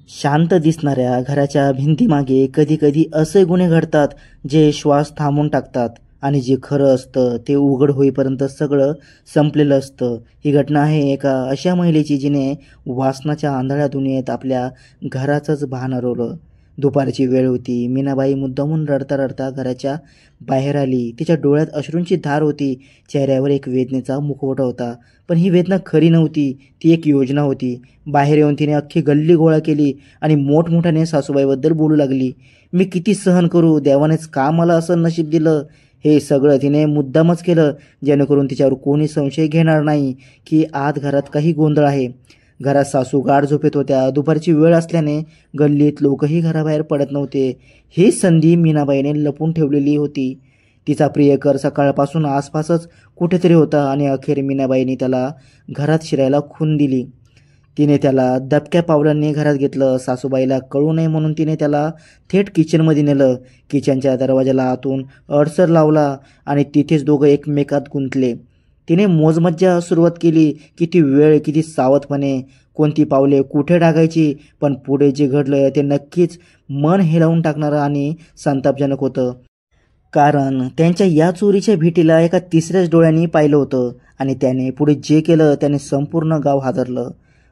शांत दिसणाऱ्या घराच्या भिंतीमागे कधीकधी असे गुन्हे घडतात जे श्वास थांबवून टाकतात आणि जे खरं असतं ते उघड होईपर्यंत सगळं संपलेलं असतं. ही घटना आहे एका अशा महिलेची जिने वासनाच्या आंधळ्या दुनियेत आपल्या घराचंच भान हरवलं. दुपारची वेळ होती. मीनाबाई मुद्दामून रडता रडता घराच्या बाहेर आली. तिच्या डोळ्यात अश्रूंची धार होती. चेहऱ्यावर एक वेदनेचा मुखवटा होता. पण ही वेदना खरी नव्हती, ती एक योजना होती. बाहेर येऊन तिने अख्खी गल्ली गोळा केली आणि मोठमोठ्याने सासूबाईबद्दल बोलू लागली. मी किती सहन करू, देवानेच का मला असं नशीब दिलं. हे सगळं तिने मुद्दामच केलं जेणेकरून तिच्यावर कोणी संशय घेणार नाही की आत घरात काही गोंधळ आहे. घरात सासू गाढ झोपेत होत्या. दुपारची वेळ असल्याने गल्लीत लोकही घराबाहेर पडत नव्हते. ही संधी मीनाबाईने लपून ठेवलेली होती. तिचा प्रियकर सकाळपासून आसपासच कुठेतरी होता आणि अखेर मीनाबाईने त्याला घरात शिरायला खून दिली. तिने त्याला दबक्या पावलांनी घरात घेतलं. सासूबाईला कळू नये म्हणून तिने त्याला थेट किचनमध्ये नेलं. किचनच्या दरवाजाला आतून अडसर लावला आणि तिथेच दोघं एकमेकात गुंतले. तिने मोजमज्जा सुरुवात केली. किती वेळ, किती सावधपणे, कोणती पावले कुठे टाकायची. पण पुढे जे घडलं ते नक्कीच मन हेलावून टाकणारं आणि संतापजनक होतं. कारण त्यांच्या या चोरीच्या भीतीला एका तिसऱ्याच डोळ्यांनी पाहिलं होतं आणि त्याने पुढे जे केलं त्याने संपूर्ण गाव हादरलं.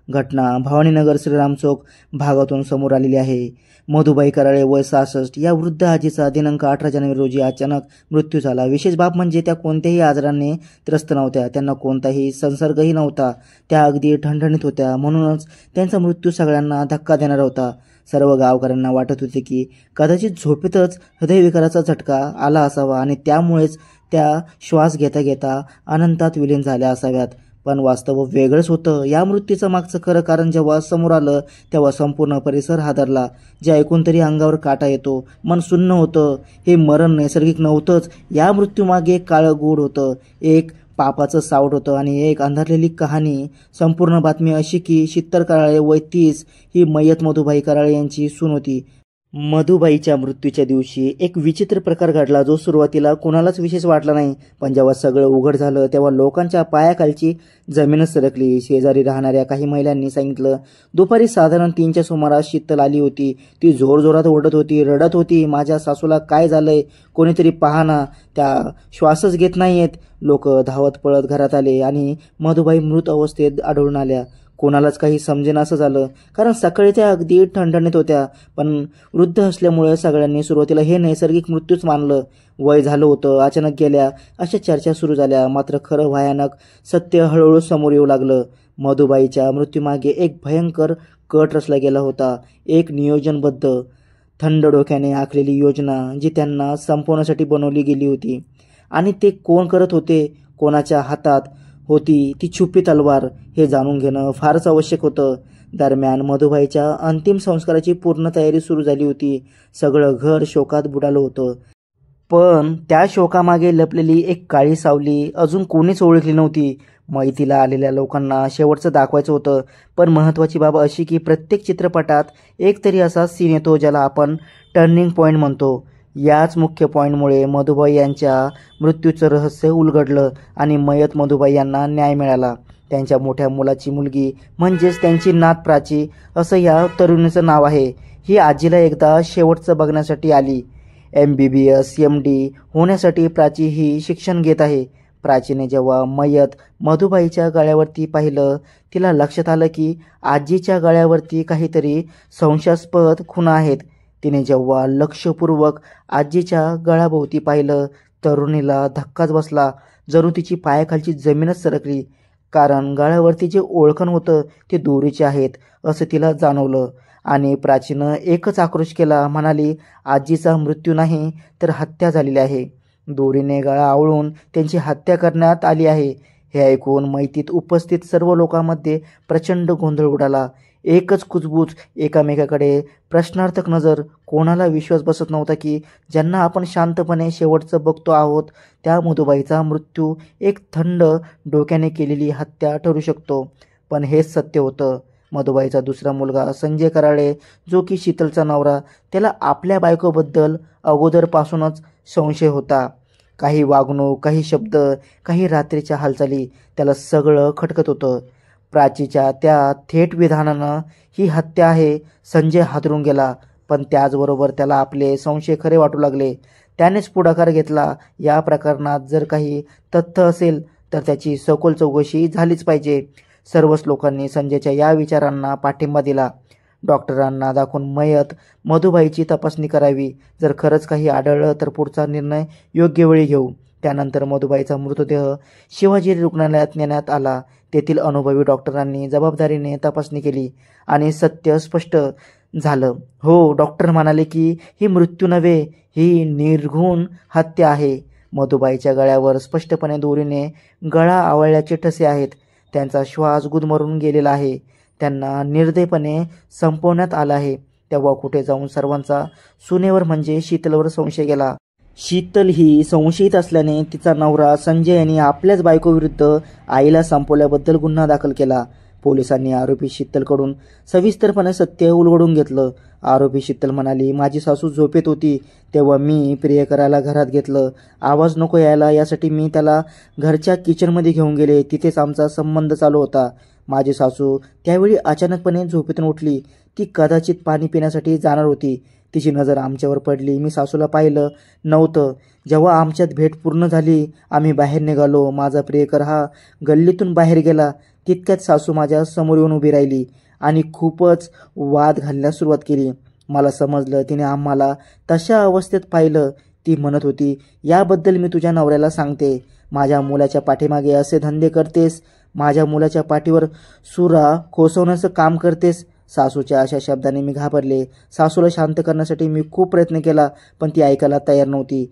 घटना भवानीनगर श्रीराम चौक भागातून समोर आलेली आहे. मधुबाई कराळे वय 66 या वृद्ध आजीचा दिनांक 18 जानेवारी रोजी अचानक मृत्यू झाला. विशेष बाब म्हणजे त्या कोणत्याही आजाराने त्रस्त नव्हत्या. त्यांना कोणताही संसर्गही नव्हता. त्या अगदी ठणठणीत होत्या. म्हणूनच त्यांचा मृत्यू सगळ्यांना धक्का देणारा होता. सर्व गावकऱ्यांना वाटत होते की कदाचित झोपेतच हृदयविकाराचा झटका आला असावा आणि त्यामुळेच त्या श्वास घेता घेता अनंतात विलीन झाल्या असाव्यात. पण वास्तव वेगळंच होतं. या मृत्यूचं मागचं खरं कारण जेव्हा समोर आलं तेव्हा संपूर्ण परिसर हादरला. जे ऐकून तरी अंगावर काटा येतो. मन सुन्न होतं. हे मरण नैसर्गिक नव्हतंच. या मृत्यूमागे काळं गूढ होतं. एक पापाचं सावट होतं आणि एक अंधारलेली कहाणी. संपूर्ण बातमी अशी की शीतल कराळे वय 30 ही मयत मधुबाई कराळे यांची सून होती. मधुबाईच्या मृत्यूच्या दिवशी एक विचित्र प्रकार घडला जो सुरुवातीला कोणालाच विशेष वाटला नाही. पण जेव्हा सगळं उघड झालं तेव्हा लोकांच्या पायाखालची जमीनच सरकली. शेजारी राहणाऱ्या काही महिलांनी सांगितलं, दुपारी साधारण 3च्या सुमारास शीतल आली होती. ती जोरजोरात ओरडत होती, रडत होती, माझ्या सासूला काय झालंय, कोणीतरी पहा ना, त्या श्वासच घेत नाहीयेत. लोक धावत पळत घरात आले आणि मधुबाई मृत अवस्थेत आढळून आल्या. कोणालाच काही समजेनासं झालं कारण सकाळी त्या अगदी ठणठणीत होत्या. पण वृद्ध असल्यामुळे सगळ्यांनी सुरुवातीला हे नैसर्गिक मृत्यूच मानलं. वय झालं होतं, अचानक गेल्या, अशा चर्चा सुरू झाल्या. मात्र खरं भयानक सत्य हळूहळू समोर येऊ लागलं. मधुबाईच्या मृत्यूमागे एक भयंकर कट रचला गेला होता. एक नियोजनबद्ध, थंड डोक्याने आखलेली योजना जी त्यांना संपवण्यासाठी बनवली गेली होती. आणि ते कोण करत होते, कोणाच्या हातात होती ती छुपी तलवार हे जाणून घेणं फारच आवश्यक होतं. दरम्यान मधुबाईच्या अंतिम संस्काराची पूर्ण तयारी सुरू झाली होती. सगळं घर शोकात बुडालं होतं. पण त्या शोकामागे लपलेली एक काळी सावली अजून कोणीच ओळखली नव्हती. माहितीला आलेल्या लोकांना शेवटचं दाखवायचं होतं. पण महत्त्वाची बाब अशी की प्रत्येक चित्रपटात एक तरी असा सीन येतो ज्याला आपण टर्निंग पॉईंट म्हणतो. याच मुख्य पॉईंटमुळे मधुबाई यांच्या मृत्यूचं रहस्य उलगडलं आणि मयत मधुबाई यांना न्याय मिळाला. त्यांच्या मोठ्या मुलाची मुलगी म्हणजेच त्यांची नात प्राची असं या तरुणीचं नाव आहे. ही आजीला एकदा शेवटचं बघण्यासाठी आली. MBBS MD होण्यासाठी प्राची ही शिक्षण घेत आहे. प्राचीने जेव्हा मयत मधुबाईच्या गळ्यावरती पाहिलं तिला लक्षात आलं की आजीच्या गळ्यावरती काहीतरी संशयास्पद खुणा आहेत. तिने जेव्हा लक्षपूर्वक आजीच्या गळ्याभोवती पाहिलं तरुणीला धक्काच बसला. जणू तिची पायाखालची जमीनच सरकली. कारण गळ्यावरती जे ओळखण होतं ते दोरीचे आहेत असं तिला जाणवलं. आणि प्राचीनं एकच आक्रोश केला, म्हणाली, आजीचा मृत्यू नाही तर हत्या झालेली आहे. दोरीने गळा आवळून त्यांची हत्या करण्यात आली आहे. हे ऐकून मैतीत उपस्थित सर्व लोकांमध्ये प्रचंड गोंधळ उडाला. एकच कुजबूज, एकामेकाकडे प्रश्नार्थक नजर. कोणाला विश्वास बसत नव्हता की ज्यांना आपण शांतपणे शेवटचं बघतो आहोत त्या मधुबाईचा मृत्यू एक थंड डोक्याने केलेली हत्या ठरू शकतो. पण हेच सत्य होतं. मधुबाईचा दुसरा मुलगा संजय कराळे जो की शीतलचा नवरा, त्याला आपल्या बायकोबद्दल अगोदरपासूनच संशय होता. काही वागणूक, काही शब्द, काही रात्रीच्या हालचाली, त्याला सगळं खटकत होतं. प्राचीच्या त्या थेट विधानानं ही हत्या आहे संजय हादरून गेला. पण त्याचबरोबर त्याला आपले संशय खरे वाटू लागले. त्यानेच पुढाकार घेतला. या प्रकरणात जर काही तथ्य असेल तर त्याची सखोल चौकशी झालीच पाहिजे. सर्वच लोकांनी संजयच्या या विचारांना पाठिंबा दिला. डॉक्टरांना दाखवून मयत मधुबाईची तपासणी करावी. जर खरंच काही आढळलं तर पुढचा निर्णय योग्य वेळी घेऊ. त्यानंतर मधुबाईचा मृतदेह शिवाजी रुग्णालयात नेण्यात आला. तेथील अनुभवी डॉक्टरांनी जबाबदारीने तपासणी केली आणि सत्य स्पष्ट झालं. हो, डॉक्टर म्हणाले की ही मृत्यू नव्हे, ही निर्घृण हत्या आहे. मधुबाईच्या गळ्यावर स्पष्टपणे दोरीने गळा आवळल्याचे ठसे आहेत. त्यांचा श्वास गुदमरून गेलेला आहे. त्यांना निर्दयपणे संपवण्यात आलं आहे. तेव्हा कुठे जाऊन सर्वांचा सुनेवर म्हणजे शीतलवर संशय गेला. शीतल ही संशयित असल्याने तिचा नवरा संजय यांनी आपल्याच बायकोविरुद्ध आईला संपवल्याबद्दल गुन्हा दाखल केला. पोलिसांनी आरोपी शीतलकडून सविस्तरपणे सत्य उलगडून घेतलं. आरोपी शीतल म्हणाली, माझी सासू झोपेत होती तेव्हा मी प्रियकराला घरात घेतलं. आवाज नको यायला यासाठी मी त्याला घरच्या किचनमध्ये घेऊन गेले. तिथेच आमचा संबंध चालू होता. माझी सासू त्यावेळी अचानकपणे झोपेतून उठली. ती कदाचित पाणी पिण्यासाठी जाणार होती. तिची नजर आमच्यावर पडली. मी सासूला पाहिलं नव्हतं. जेव्हा आमच्यात भेट पूर्ण झाली आम्ही बाहेर निघालो. माझा प्रियकर हा गल्लीतून बाहेर गेला. तितक्यात सासू माझ्या समोर येऊन उभी राहिली आणि खूपच वाद घालण्यास सुरुवात केली. मला समजलं तिने आम्हाला तशा अवस्थेत पाहिलं. ती म्हणत होती, याबद्दल मी तुझ्या नवऱ्याला सांगते. माझ्या मुलाच्या पाठीमागे असे धंदे करतेस, माझ्या मुलाच्या पाठीवर सुरा कोसवण्याचं काम करतेस. सासूच्या अशा शब्दाने मी घाबरले. सासूला शांत करण्यासाठी मी खूप प्रयत्न केला पण ती ऐकायला तयार नव्हती.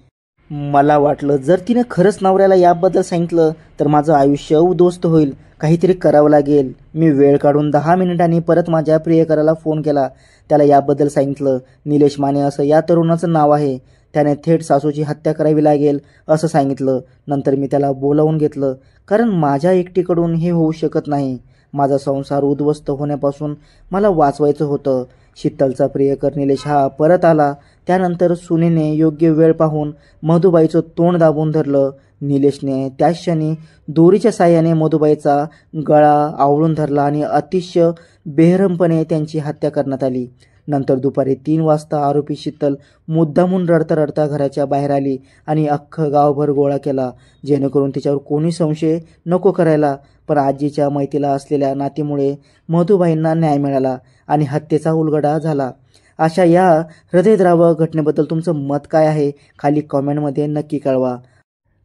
मला वाटलं जर तिने खरंच नवऱ्याला याबद्दल सांगितलं तर माझं आयुष्य उद्ध्वस्त होईल. काहीतरी करावं लागेल. मी वेळ काढून 10 मिनिटांनी परत माझ्या प्रियकराला फोन केला. त्याला याबद्दल सांगितलं. निलेश माने असं या तरुणाचं नाव आहे. त्याने थेट सासूची हत्या करावी लागेल असं सांगितलं. नंतर मी त्याला बोलावून घेतलं कारण माझ्या एकटीकडून हे होऊ शकत नाही. माझा संसार उद्ध्वस्त होण्यापासून मला वाचवायचं होतं. शीतलचा प्रियकर निलेश हा परत आला. त्यानंतर सुनेने योग्य वेळ पाहून मधुबाईचं तोंड दाबून धरलं. निलेशने त्याच क्षणी दोरीच्या साहाय्याने मधुबाईचा गळा आवळून धरला आणि अतिशय बेरहमपणे त्यांची हत्या करण्यात आली. नंतर दुपारी 3 वाजता आरोपी शीतल मुद्दामून रडता रडता घराच्या बाहेर आली आणि अख्खं गावभर गोळा केला जेणेकरून तिच्यावर कोणी संशय नको करायला. पण आजीच्या मैतीला असलेल्या नातीमुळे मधुबाईंना न्याय मिळाला आणि हत्येचा उलगडा झाला. अशा या हृदयद्रावक घटनेबद्दल तुमचं मत काय आहे खाली कॉमेंटमध्ये नक्की कळवा.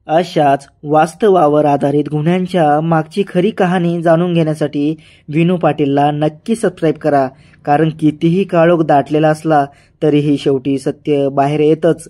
अशाच वास्तवावर आधारित गुन्ह्यांच्या मागची खरी कहाणी जाणून घेण्यासाठी विनू पाटीलला नक्की सबस्क्राईब करा. कारण कितीही काळोख दाटलेला असला तरीही शेवटी सत्य बाहेर येतच.